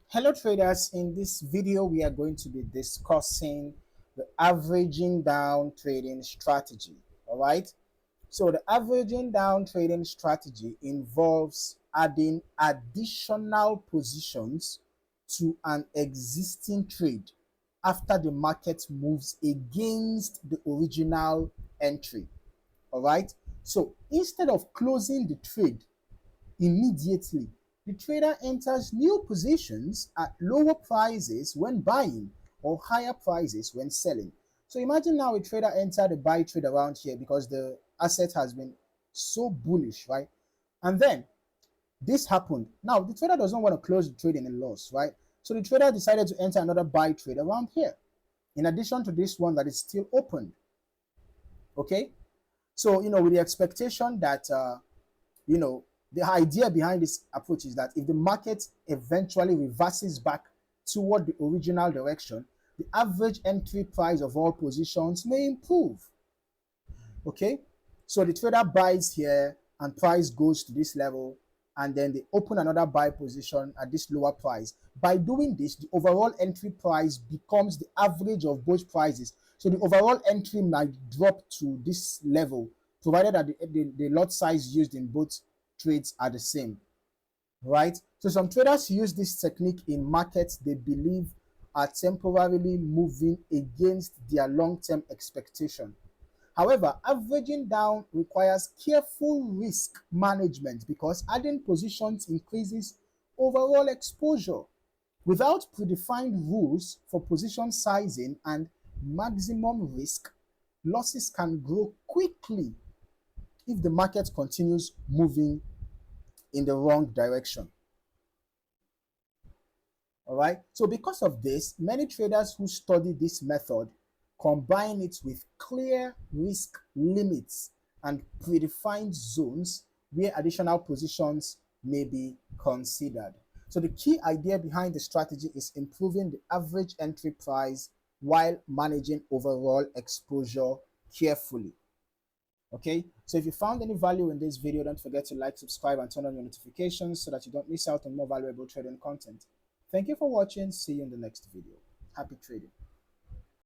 Hello traders, in this video we are going to be discussing the averaging down trading strategy. All right, so the averaging down trading strategy involves adding additional positions to an existing trade after the market moves against the original entry. All right, so instead of closing the trade immediately, the trader enters new positions at lower prices when buying or higher prices when selling. So imagine now a trader entered a buy trade around here because the asset has been so bullish, right? And then this happened. Now the trader doesn't want to close the trade in a loss, right? So the trader decided to enter another buy trade around here, in addition to this one that is still open. Okay, so with the expectation that you know, the idea behind this approach is that if the market eventually reverses back toward the original direction, the average entry price of all positions may improve. Okay, so the trader buys here and price goes to this level, and then they open another buy position at this lower price. By doing this, the overall entry price becomes the average of both prices. So the overall entry might drop to this level, provided that the lot size used in both trades are the same, right? So some traders use this technique in markets they believe are temporarily moving against their long-term expectation. However, averaging down requires careful risk management because adding positions increases overall exposure. Without predefined rules for position sizing and maximum risk, losses can grow quickly if the market continues moving in the wrong direction. All right. So because of this, many traders who study this method combine it with clear risk limits and predefined zones where additional positions may be considered. So the key idea behind the strategy is improving the average entry price while managing overall exposure carefully. Okay, so if you found any value in this video, don't forget to like, subscribe, and turn on your notifications so that you don't miss out on more valuable trading content. Thank you for watching. See you in the next video. Happy trading.